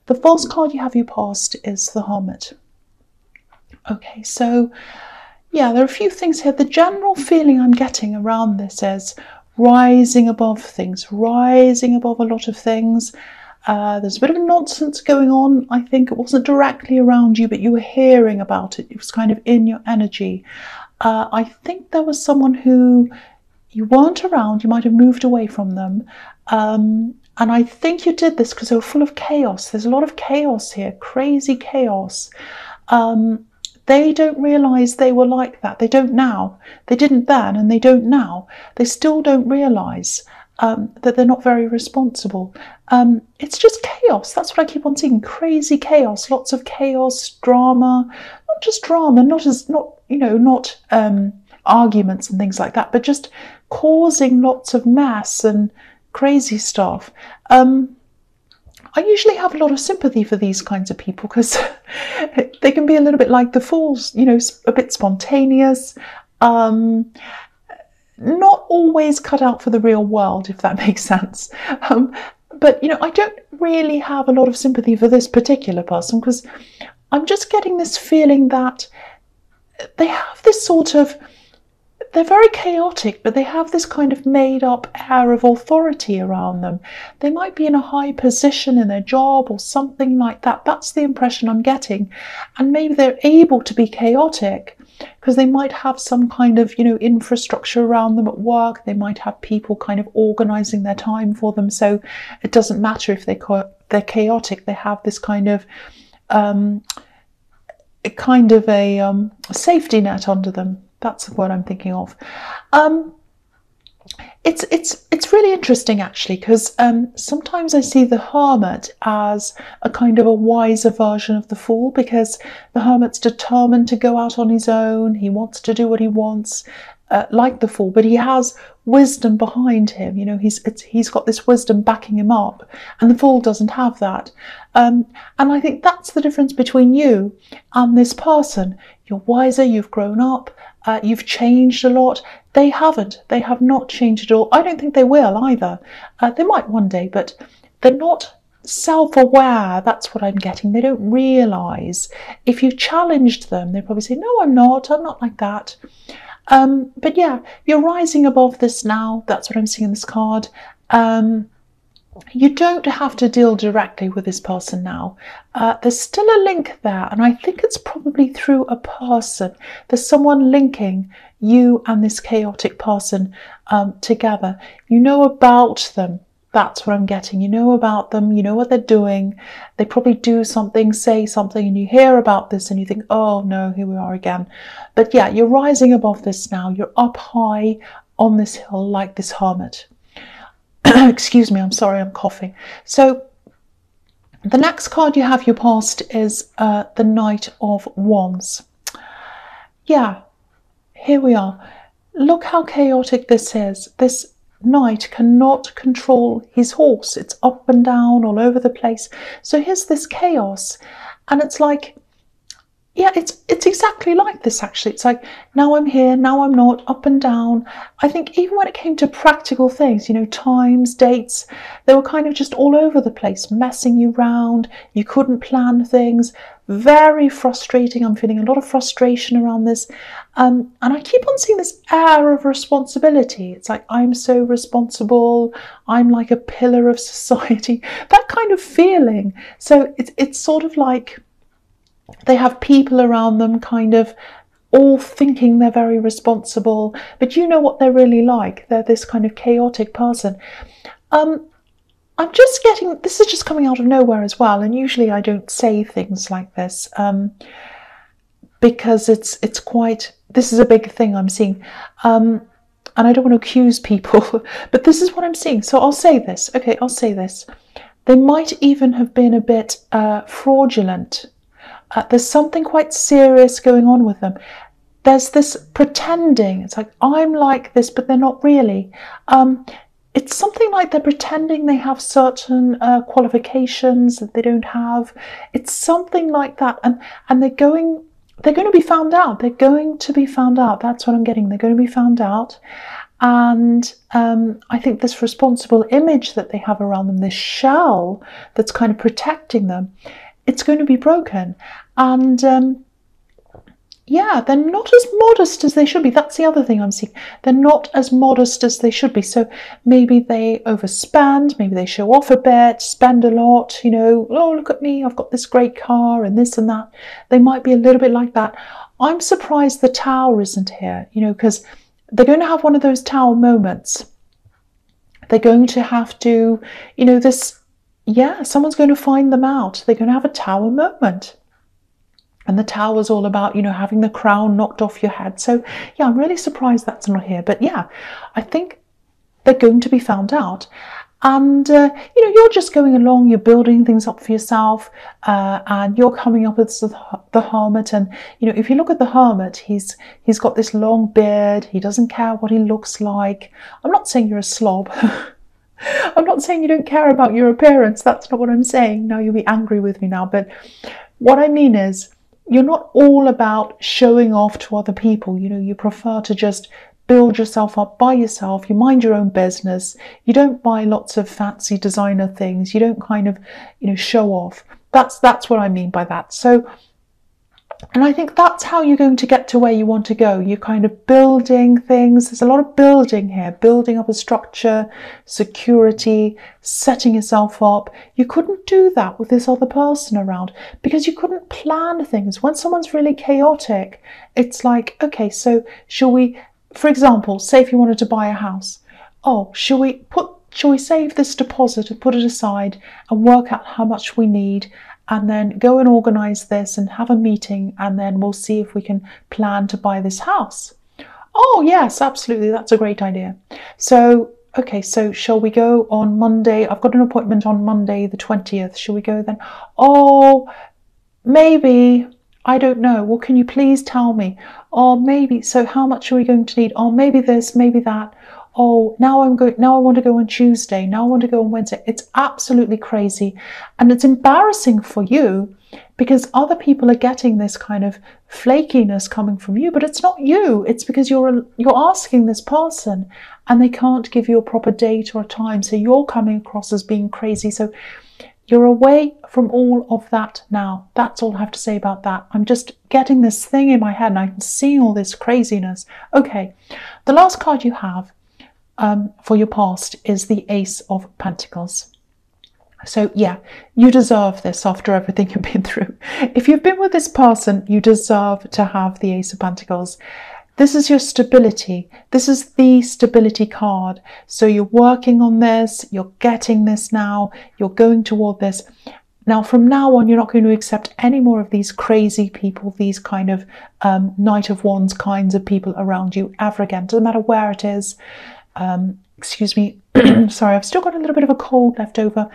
The false card you have your past is the Hermit. Okay, so yeah, there are a few things here. The general feeling I'm getting around this is rising above things, rising above a lot of things. There's a bit of nonsense going on. I think it wasn't directly around you, but you were hearing about it. It was kind of in your energy. I think there was someone who you weren't around. You might have moved away from them. And I think you did this because they were full of chaos. There's a lot of chaos here, crazy chaos. They don't realise they were like that. They don't now. They didn't then and they don't now. They still don't realise that they're not very responsible. It's just chaos. That's what I keep on seeing. Crazy chaos. Lots of chaos, drama. Not just drama, not arguments and things like that, but just causing lots of mess and crazy stuff. I usually have a lot of sympathy for these kinds of people because they can be a little bit like the Fools, a bit spontaneous, not always cut out for the real world, if that makes sense. But, I don't really have a lot of sympathy for this particular person because I'm just getting this feeling that they have this sort of, they're very chaotic, but they have this kind of made-up air of authority around them. They might be in a high position in their job or something like that. That's the impression I'm getting. And maybe they're able to be chaotic because they might have some kind of, infrastructure around them at work. They might have people kind of organising their time for them. So it doesn't matter if they're chaotic. They have this kind of a safety net under them. That's what I'm thinking of. It's really interesting actually because sometimes I see the Hermit as a kind of a wiser version of the Fool because the Hermit's determined to go out on his own. He wants to do what he wants, like the Fool, but he has wisdom behind him. He's got this wisdom backing him up, and the Fool doesn't have that. And I think that's the difference between you and this person. You're wiser. You've grown up. You've changed a lot. They haven't. They have not changed at all. I don't think they will either. They might one day, but they're not self-aware. That's what I'm getting. They don't realise. If you challenged them, they'd probably say, no, I'm not like that. But yeah, you're rising above this now. That's what I'm seeing in this card. You don't have to deal directly with this person now. There's still a link there, and I think it's probably through a person. There's someone linking you and this chaotic person together. You know about them. That's what I'm getting. You know about them. You know what they're doing. They probably do something, say something, and you hear about this and you think, oh no, here we are again. But yeah, you're rising above this now. You're up high on this hill like this Hermit. Excuse me, I'm sorry, I'm coughing. So the next card you have your past is the Knight of Wands. Yeah, here we are. Look how chaotic this is. This knight cannot control his horse. It's up and down all over the place. So here's this chaos, and it's like, yeah, it's exactly like this actually. It's like, now I'm here, now I'm not, up and down. I think even when it came to practical things, times, dates, they were kind of just all over the place, messing you round. You couldn't plan things. Very frustrating. I'm feeling a lot of frustration around this. And I keep on seeing this air of responsibility. It's like, I'm so responsible. I'm like a pillar of society. That kind of feeling. So it's sort of like, they have people around them kind of all thinking they're very responsible, but you know what they're really like. They're this kind of chaotic person. I'm just getting, this is just coming out of nowhere as well, and usually I don't say things like this because it's quite, this is a big thing I'm seeing. And I don't want to accuse people, but this is what I'm seeing. So I'll say this. Okay, I'll say this. They might even have been a bit fraudulent. There's something quite serious going on with them. There's this pretending. It's like, I'm like this, but they're not really. It's something like they're pretending they have certain qualifications that they don't have. It's something like that. And they're going to be found out. They're going to be found out. That's what I'm getting. They're going to be found out. And I think this responsible image that they have around them, this shell that's kind of protecting them, it's going to be broken. And yeah, they're not as modest as they should be. That's the other thing I'm seeing. They're not as modest as they should be. So maybe they overspend, maybe they show off a bit, spend a lot, you know, oh, look at me, I've got this great car and this and that. They might be a little bit like that. I'm surprised the Tower isn't here, you know, because they're going to have one of those Tower moments. They're going to have to, you know, someone's going to find them out. They're going to have a Tower moment. And the Tower's all about, you know, having the crown knocked off your head. So, yeah, I'm really surprised that's not here. But, yeah, I think they're going to be found out. And, you know, you're just going along, you're building things up for yourself, and you're coming up with the Hermit. And, you know, if you look at the Hermit, he's got this long beard. He doesn't care what he looks like. I'm not saying you're a slob. I'm not saying you don't care about your appearance. That's not what I'm saying. Now you'll be angry with me now. But what I mean is, you're not all about showing off to other people. You know, you prefer to just build yourself up by yourself. You mind your own business. You don't buy lots of fancy designer things. You don't kind of, you know, show off. That's what I mean by that. So, and I think that's how you're going to get to where you want to go. You're kind of building things. There's a lot of building here, building up a structure, security, setting yourself up. You couldn't do that with this other person around because you couldn't plan things. When someone's really chaotic, it's like, okay, so shall we, for example, say if you wanted to buy a house, oh, shall we save this deposit and put it aside and work out how much we need, and then go and organise this and have a meeting, and then we'll see if we can plan to buy this house. Oh yes, absolutely, that's a great idea. So, okay, so shall we go on Monday? I've got an appointment on Monday the 20th. Shall we go then? Oh, maybe, I don't know. Well, can you please tell me? Oh, maybe, so how much are we going to need? Oh, maybe this, maybe that. Oh, now I want to go on Tuesday. Now I want to go on Wednesday. It's absolutely crazy. And it's embarrassing for you because other people are getting this kind of flakiness coming from you, but it's not you. It's because you're asking this person and they can't give you a proper date or a time. So you're coming across as being crazy. So you're away from all of that now. That's all I have to say about that. I'm just getting this thing in my head and I'm seeing all this craziness. Okay, the last card you have for your past is the Ace of Pentacles. So yeah, you deserve this after everything you've been through. If you've been with this person, you deserve to have the Ace of Pentacles. This is your stability. This is the stability card. So you're working on this, you're getting this now, you're going toward this. Now, from now on, you're not going to accept any more of these crazy people, these kind of Knight of Wands kinds of people around you ever again. Doesn't matter where it is. Excuse me, sorry, I've still got a little bit of a cold left over.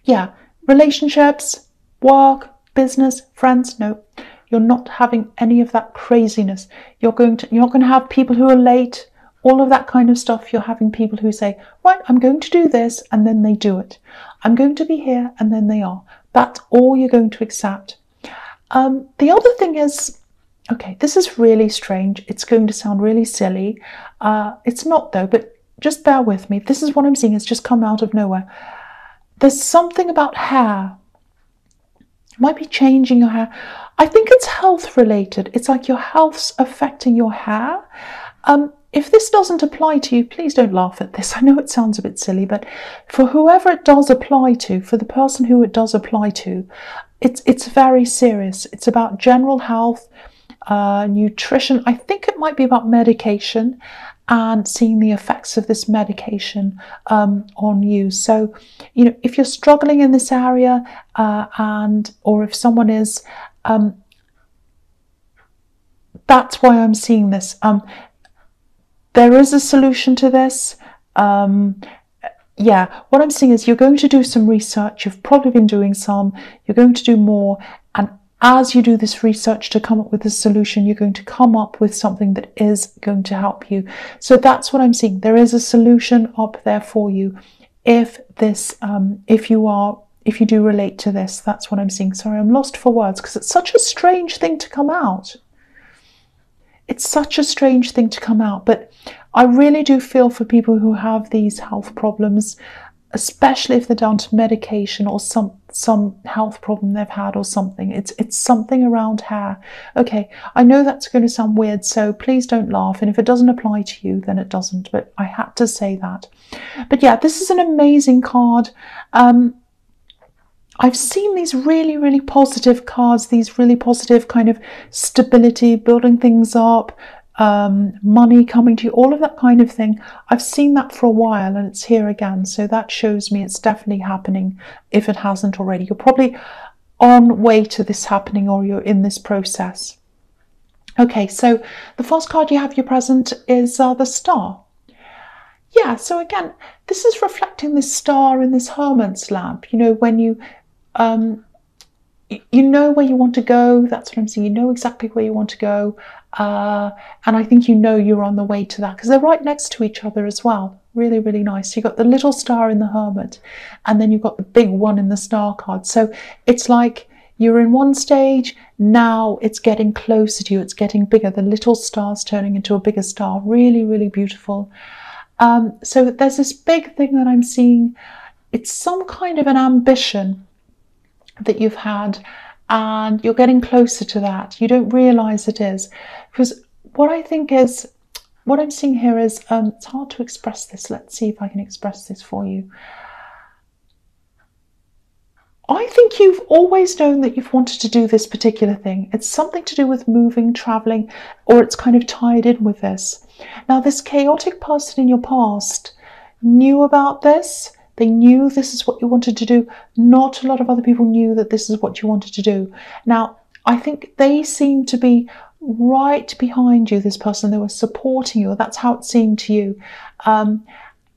Yeah, relationships, work, business, friends, no, you're not having any of that craziness. You're not going to have people who are late, all of that kind of stuff. You're having people who say, right, I'm going to do this, and then they do it. I'm going to be here, and then they are. That's all you're going to accept. The other thing is, okay, this is really strange. It's going to sound really silly. It's not though, but just bear with me. This is what I'm seeing. It's just come out of nowhere. There's something about hair. It might be changing your hair. I think it's health related. It's like your health's affecting your hair. If this doesn't apply to you, please don't laugh at this. I know it sounds a bit silly, but for whoever it does apply to, for the person who it does apply to, it's very serious. It's about general health, nutrition. I think it might be about medication and seeing the effects of this medication on you. So, you know, if you're struggling in this area or if someone is, that's why I'm seeing this. There is a solution to this. Yeah, what I'm seeing is you're going to do some research. You've probably been doing some. You're going to do more. And as you do this research to come up with a solution, you're going to come up with something that is going to help you. So that's what I'm seeing. There is a solution up there for you. If you do relate to this, that's what I'm seeing. Sorry, I'm lost for words because it's such a strange thing to come out. it's such a strange thing to come out, but I really do feel for people who have these health problems, especially if they're down to medication or some health problem they've had or something. It's something around hair. Okay, I know that's going to sound weird, so please don't laugh. And if it doesn't apply to you, then it doesn't. But I had to say that. But yeah, this is an amazing card. I've seen these really, really positive cards, these really positive kind of stability, building things up, money coming to you, all of that kind of thing. I've seen that for a while and it's here again. So that shows me it's definitely happening if it hasn't already. You're probably on way to this happening or you're in this process. Okay, so the first card you have your present is the Star. Yeah, so again, this is reflecting this star in this hermit's lamp. You know, when you know where you want to go. That's what I'm saying. You know exactly where you want to go. And I think you know you're on the way to that because they're right next to each other as well. Really, really nice. You've got the little star in the hermit and then you've got the big one in the star card. So it's like you're in one stage, now it's getting closer to you. It's getting bigger. The little star's turning into a bigger star. Really, really beautiful. So there's this big thing that I'm seeing. It's some kind of an ambition that you've had and you're getting closer to that. You don't realize it is, because what I think is, what I'm seeing here is, it's hard to express this. Let's see if I can express this for you. I think you've always known that you've wanted to do this particular thing. It's something to do with moving, traveling, or it's kind of tied in with this. Now, this chaotic person in your past knew about this. They knew this is what you wanted to do. Not a lot of other people knew that this is what you wanted to do. Now, I think they seem to be right behind you, this person. They were supporting you. That's how it seemed to you.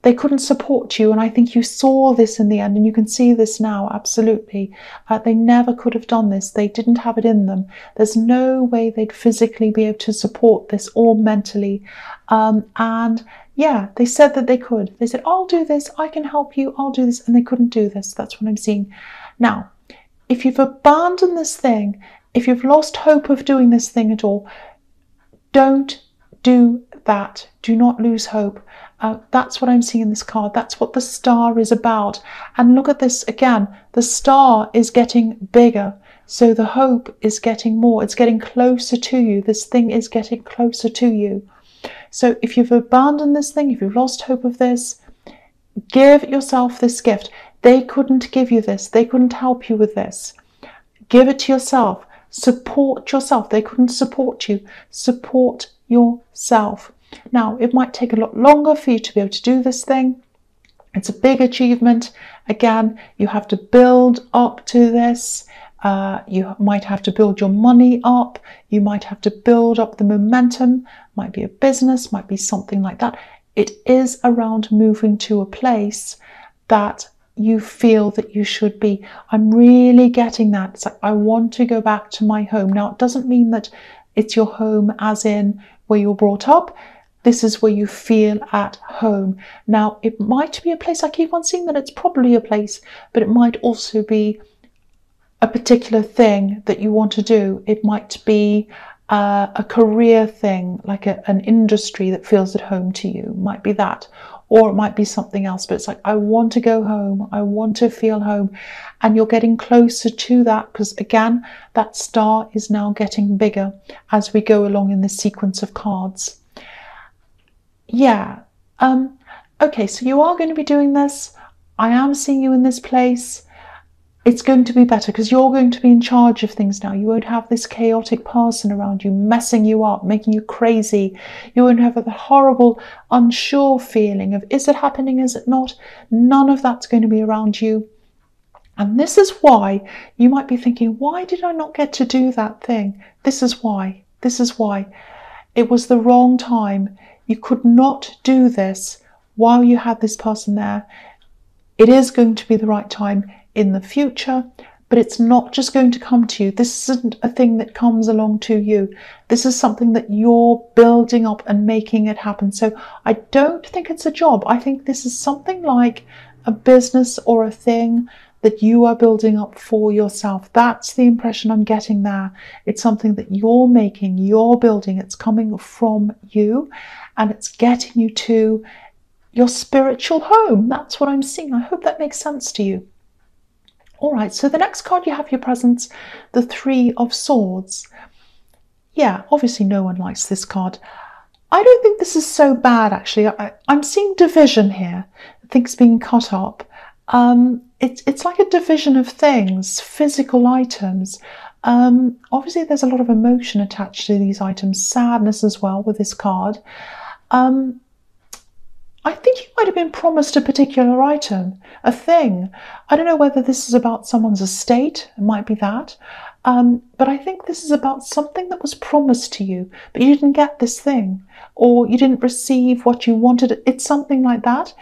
They couldn't support you, and I think you saw this in the end, and you can see this now, absolutely. They never could have done this. They didn't have it in them. There's no way they'd physically be able to support this or mentally. And yeah, they said that they could. They said, I'll do this, I can help you, I'll do this, and they couldn't do this. That's what I'm seeing. Now, if you've abandoned this thing, if you've lost hope of doing this thing at all, don't do that. Do not lose hope. That's what I'm seeing in this card. That's what the star is about. And look at this again. The star is getting bigger. So the hope is getting more. It's getting closer to you. This thing is getting closer to you. So if you've abandoned this thing, if you've lost hope of this, give yourself this gift. They couldn't give you this. They couldn't help you with this. Give it to yourself. Support yourself. They couldn't support you. Support yourself. Now, it might take a lot longer for you to be able to do this thing. It's a big achievement. Again, you have to build up to this. You might have to build your money up. You might have to build up the momentum. Might be a business, might be something like that. It is around moving to a place that you feel that you should be. I'm really getting that. It's like, I want to go back to my home. Now, it doesn't mean that it's your home as in where you're brought up. This is where you feel at home. Now, it might be a place, I keep on seeing that it's probably a place, but it might also be a particular thing that you want to do. It might be a career thing, like an industry that feels at home to you. It might be that, or it might be something else, but it's like, I want to go home. I want to feel home. And you're getting closer to that because, again, that star is now getting bigger as we go along in this sequence of cards. Yeah. Okay, so you are going to be doing this. I am seeing you in this place. It's going to be better because you're going to be in charge of things now. You won't have this chaotic person around you messing you up, making you crazy. You won't have the horrible, unsure feeling of, is it happening, is it not? None of that's going to be around you. And this is why you might be thinking, why did I not get to do that thing? This is why. This is why. It was the wrong time. You could not do this while you had this person there. It is going to be the right time in the future, but it's not just going to come to you. This isn't a thing that comes along to you. This is something that you're building up and making it happen. So I don't think it's a job. I think this is something like a business or a thing that you are building up for yourself. That's the impression I'm getting there. It's something that you're making, you're building. It's coming from you, and it's getting you to your spiritual home. That's what I'm seeing. I hope that makes sense to you. All right, so the next card you have your presence, the Three of Swords. Yeah, obviously no one likes this card. I don't think this is so bad, actually. I'm seeing division here, things being cut up. It's like a division of things, physical items. Obviously, there's a lot of emotion attached to these items, sadness as well with this card. I think you might have been promised a particular item, a thing. I don't know whether this is about someone's estate, it might be that. But I think this is about something that was promised to you, but you didn't get this thing, or you didn't receive what you wanted. It's something like that.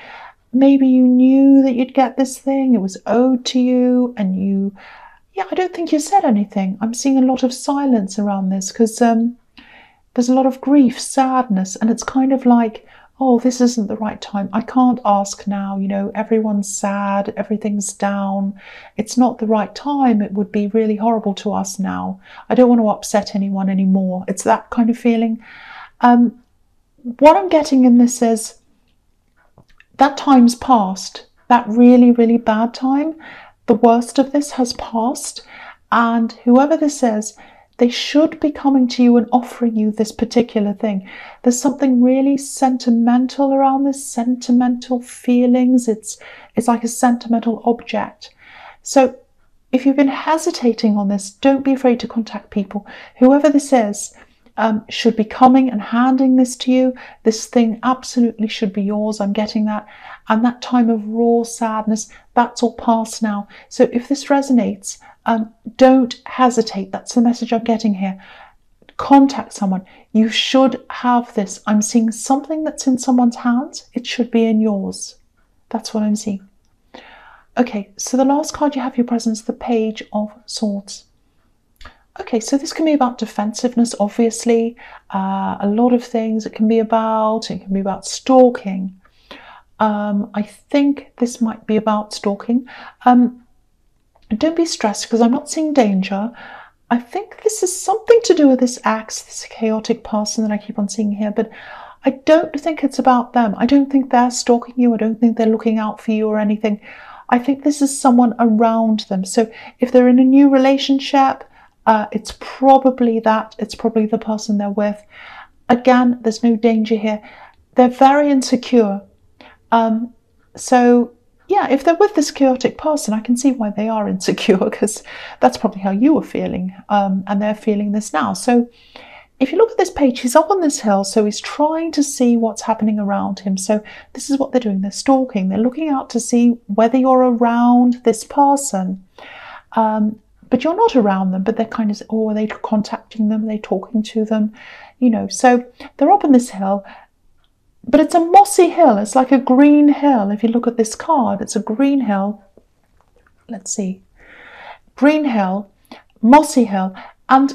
Maybe you knew that you'd get this thing, it was owed to you, and you, yeah, I don't think you said anything. I'm seeing a lot of silence around this because there's a lot of grief, sadness, and it's kind of like, oh, this isn't the right time. I can't ask now, you know, everyone's sad, everything's down. It's not the right time. It would be really horrible to us now. I don't want to upset anyone anymore. It's that kind of feeling. What I'm getting in this is that time's passed. That really, really bad time, the worst of this has passed. And whoever this is, they should be coming to you and offering you this particular thing. There's something really sentimental around this, sentimental feelings. It's like a sentimental object. So if you've been hesitating on this, don't be afraid to contact people. Whoever this is should be coming and handing this to you. This thing absolutely should be yours. I'm getting that. And that time of raw sadness, that's all past now. So if this resonates, don't hesitate. That's the message I'm getting here. Contact someone. You should have this. I'm seeing something that's in someone's hands. It should be in yours. That's what I'm seeing. Okay, so the last card you have your presence, the Page of Swords. Okay, so this can be about defensiveness, obviously. A lot of things it can be about. It can be about stalking. I think this might be about stalking. Don't be stressed because I'm not seeing danger. I think this is something to do with this ex, this chaotic person that I keep on seeing here, but I don't think it's about them. I don't think they're stalking you. I don't think they're looking out for you or anything. I think this is someone around them. So if they're in a new relationship, it's probably that. It's probably the person they're with. Again, there's no danger here. They're very insecure. So yeah, if they're with this chaotic person, I can see why they are insecure, because that's probably how you were feeling, and they're feeling this now. So if you look at this page, he's up on this hill, so he's trying to see what's happening around him. So this is what they're doing. They're stalking. They're looking out to see whether you're around this person. But you're not around them, but they're kind of, oh, are they contacting them? Are they talking to them? You know, so they're up on this hill. But it's a mossy hill. It's like a green hill. If you look at this card, it's a green hill. Let's see. Green hill, mossy hill. And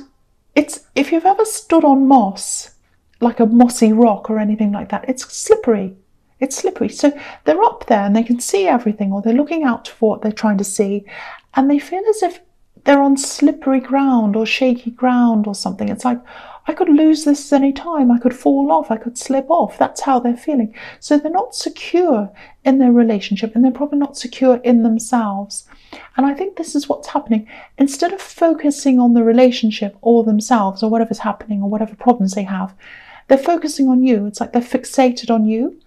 it's, if you've ever stood on moss, like a mossy rock or anything like that, it's slippery. It's slippery. So they're up there and they can see everything, or they're looking out for what they're trying to see. And they feel as if they're on slippery ground or shaky ground or something. It's like, I could lose this any time. I could fall off. I could slip off. That's how they're feeling. So they're not secure in their relationship, and they're probably not secure in themselves. And I think this is what's happening. Instead of focusing on the relationship or themselves or whatever's happening or whatever problems they have, they're focusing on you. It's like they're fixated on you.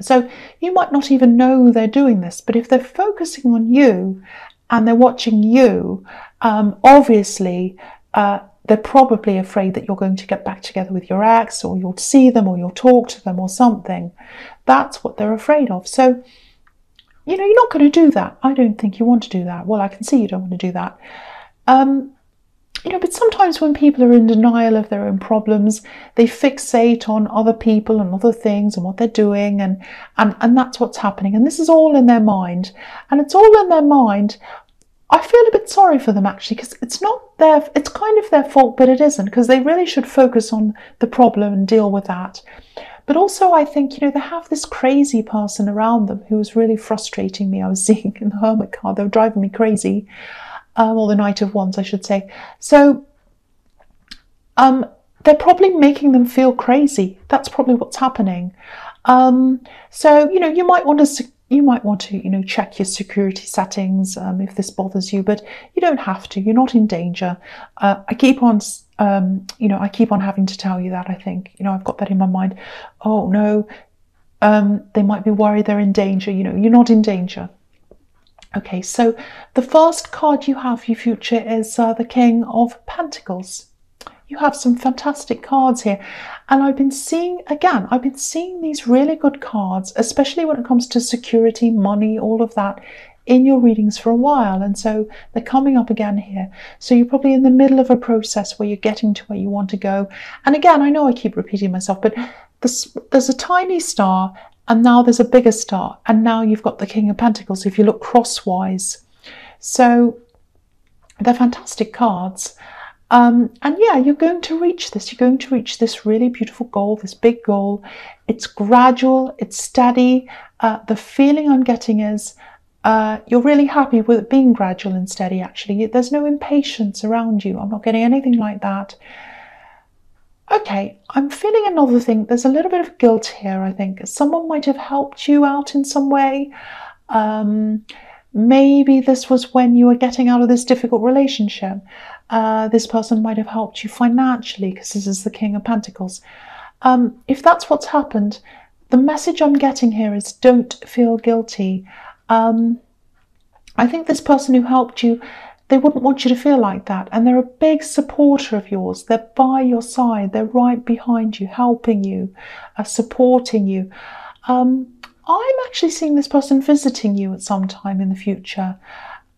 So you might not even know they're doing this, but if they're focusing on you and they're watching you, obviously, they're probably afraid that you're going to get back together with your ex, or you'll see them, or you'll talk to them or something. That's what they're afraid of. So, you know, you're not going to do that. I don't think you want to do that. Well, I can see you don't want to do that. You know, but sometimes when people are in denial of their own problems, they fixate on other people and other things and what they're doing, and that's what's happening. And this is all in their mind. And it's all in their mind. I feel a bit sorry for them, actually, because it's not their, it's kind of their fault, but it isn't, because they really should focus on the problem and deal with that. But also I think, you know, they have this crazy person around them who was really frustrating me. I was seeing in the Hermit card, they were driving me crazy. Or the Knight of Wands, I should say. So they're probably making them feel crazy. That's probably what's happening. So, you know, you might want to, you know, check your security settings if this bothers you, but you don't have to. You're not in danger. I keep on, you know, I keep on having to tell you that. I think, you know, I've got that in my mind. Oh no, they might be worried they're in danger. You know, you're not in danger. Okay, so the first card you have for your future is the King of Pentacles. You have some fantastic cards here. And I've been seeing these really good cards, especially when it comes to security, money, all of that, in your readings for a while. And so they're coming up again here. So you're probably in the middle of a process where you're getting to where you want to go. And again, I know I keep repeating myself, but there's a tiny star, and now there's a bigger star, and now you've got the King of Pentacles if you look crosswise. So they're fantastic cards. And yeah, you're going to reach this. You're going to reach this really beautiful goal, this big goal. It's gradual, it's steady. The feeling I'm getting is you're really happy with it being gradual and steady, actually. There's no impatience around you. I'm not getting anything like that. Okay, I'm feeling another thing. There's a little bit of guilt here, I think. Someone might have helped you out in some way. Maybe this was when you were getting out of this difficult relationship. This person might have helped you financially, because this is the King of Pentacles. If that's what's happened, the message I'm getting here is don't feel guilty. I think this person who helped you, they wouldn't want you to feel like that. And they're a big supporter of yours. They're by your side. They're right behind you, helping you, supporting you. I'm actually seeing this person visiting you at some time in the future.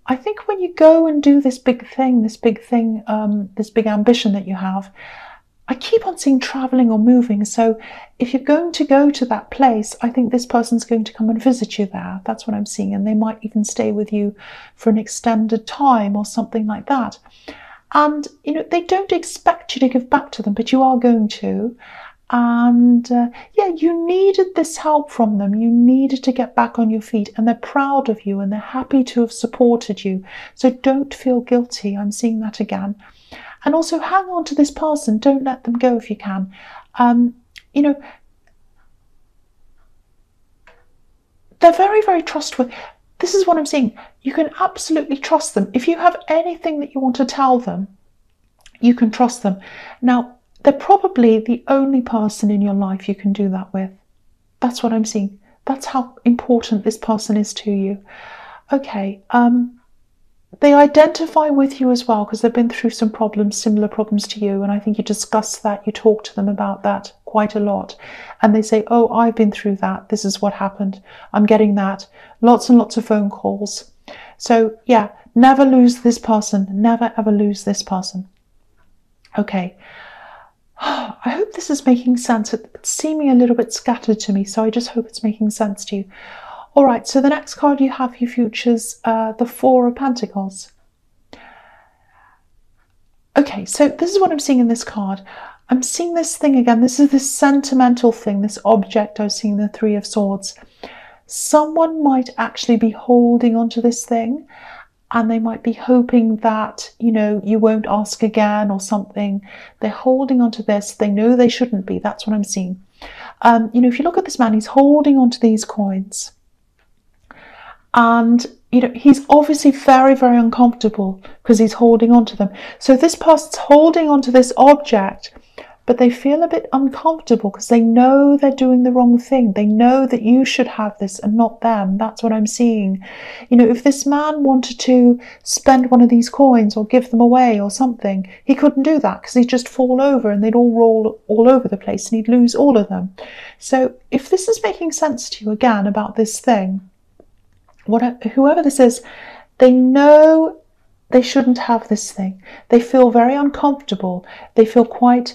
I think when you go and do this big thing, this big ambition that you have, I keep on seeing traveling or moving. So if you're going to go to that place, I think this person's going to come and visit you there. That's what I'm seeing. And they might even stay with you for an extended time or something like that. And, you know, they don't expect you to give back to them, but you are going to. And yeah, you needed this help from them. You needed to get back on your feet, and they're proud of you and they're happy to have supported you. So don't feel guilty. I'm seeing that again. And also hang on to this person. Don't let them go if you can. You know, they're very, very trustworthy. This is what I'm seeing. You can absolutely trust them. If you have anything that you want to tell them, you can trust them. Now, they're probably the only person in your life you can do that with. That's what I'm seeing. That's how important this person is to you. Okay, they identify with you as well because they've been through some problems, similar problems to you. And I think you discuss that, you talk to them about that quite a lot. And they say, oh, I've been through that. This is what happened. I'm getting that. Lots and lots of phone calls. So yeah, never lose this person. Never, ever lose this person. Okay. I hope this is making sense. It's seeming a little bit scattered to me, so I just hope it's making sense to you. All right, so the next card you have for your futures, the Four of Pentacles. Okay, so this is what I'm seeing in this card. I'm seeing this thing again. This is this sentimental thing, this object. I was seeing the Three of Swords. Someone might actually be holding on to this thing, and they might be hoping that, you know, you won't ask again or something. They're holding on to this. They know they shouldn't be. That's what I'm seeing. You know, if you look at this man, he's holding on to these coins. And, you know, he's obviously very, very uncomfortable because he's holding on to them. So this person's holding on to this object, but they feel a bit uncomfortable because they know they're doing the wrong thing. They know that you should have this and not them. That's what I'm seeing. You know, if this man wanted to spend one of these coins or give them away or something, he couldn't do that because he'd just fall over and they'd all roll all over the place and he'd lose all of them. So if this is making sense to you again about this thing, whoever this is, they know they shouldn't have this thing. They feel very uncomfortable. They feel kind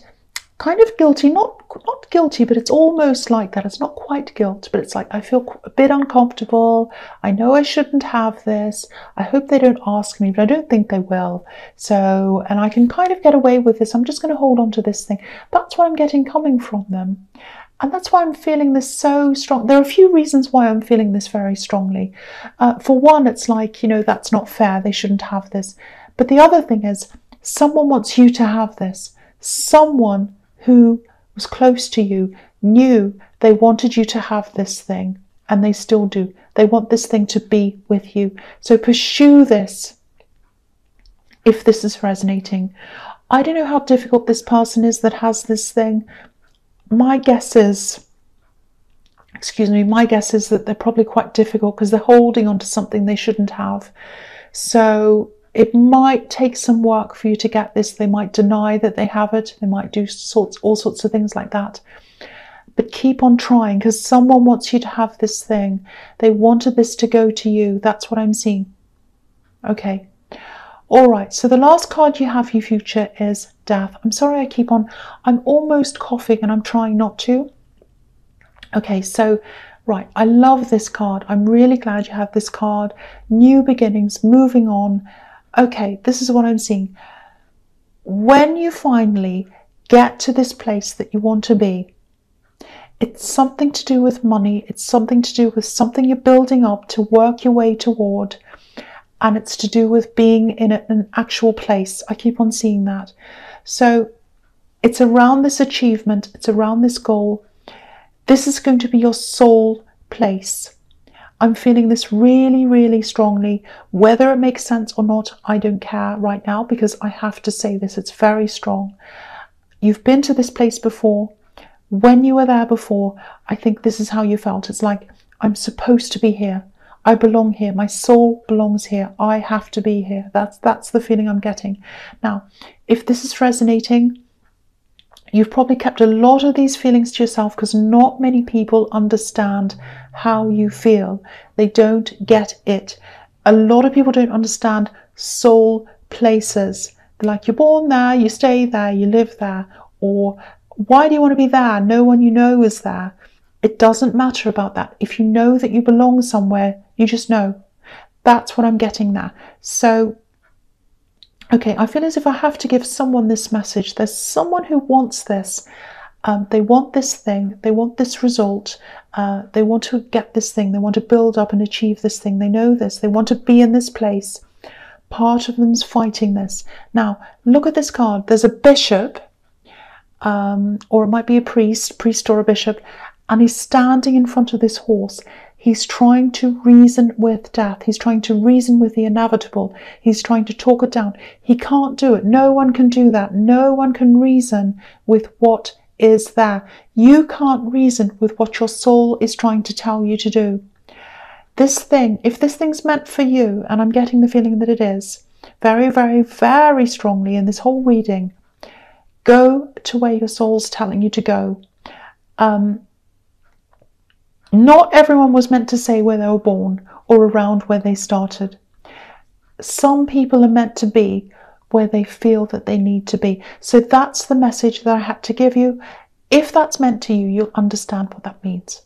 of guilty, not guilty, but it's almost like that. It's not quite guilt, but it's like, I feel a bit uncomfortable. I know I shouldn't have this. I hope they don't ask me, but I don't think they will. So, and I can kind of get away with this. I'm just going to hold on to this thing. That's what I'm getting coming from them. And that's why I'm feeling this so strong. There are a few reasons why I'm feeling this very strongly. For one, it's like, that's not fair. They shouldn't have this. But the other thing is, someone wants you to have this. Someone who was close to you knew they wanted you to have this thing, and they still do. They want this thing to be with you. So pursue this if this is resonating. I don't know how difficult this person is that has this thing. My guess is that they're probably quite difficult because they're holding on to something they shouldn't have. So it might take some work for you to get this. They might deny that they have it. They might do all sorts of things like that. But keep on trying, because someone wants you to have this thing. They wanted this to go to you. That's what I'm seeing. Okay. All right. So the last card you have for your future is Death. I'm sorry I'm almost coughing and I'm trying not to. Okay. So, right. I love this card. I'm really glad you have this card. New beginnings, moving on. Okay. This is what I'm seeing. When you finally get to this place that you want to be, it's something to do with money. It's something to do with something you're building up to work your way toward. And it's to do with being in an actual place. I keep on seeing that. So it's around this achievement. It's around this goal. This is going to be your soul place. I'm feeling this really, really strongly. Whether it makes sense or not, I don't care right now, because I have to say this. It's very strong. You've been to this place before. When you were there before, I think this is how you felt. It's like, I'm supposed to be here. I belong here. My soul belongs here. I have to be here. That's the feeling I'm getting. Now, if this is resonating, you've probably kept a lot of these feelings to yourself, because not many people understand how you feel. They don't get it. A lot of people don't understand soul places. They're like, you're born there, you stay there, you live there. Or, why do you want to be there? No one you know is there. It doesn't matter about that. If you know that you belong somewhere, you just know. That's what I'm getting there. So, okay, I feel as if I have to give someone this message. There's someone who wants this. They want this thing. They want this result. They want to get this thing. They want to build up and achieve this thing. They know this. They want to be in this place. Part of them's fighting this. Now, look at this card. There's a bishop. Or it might be a priest or a bishop, and he's standing in front of this horse. He's trying to reason with death. He's trying to reason with the inevitable. He's trying to talk it down. He can't do it. No one can do that. No one can reason with what is there. You can't reason with what your soul is trying to tell you to do. This thing, if this thing's meant for you, and I'm getting the feeling that it is, very, very, very strongly in this whole reading, go to where your soul's telling you to go. Not everyone was meant to say where they were born or around where they started. Some people are meant to be where they feel that they need to be. So that's the message that I had to give you. If that's meant to you, you'll understand what that means.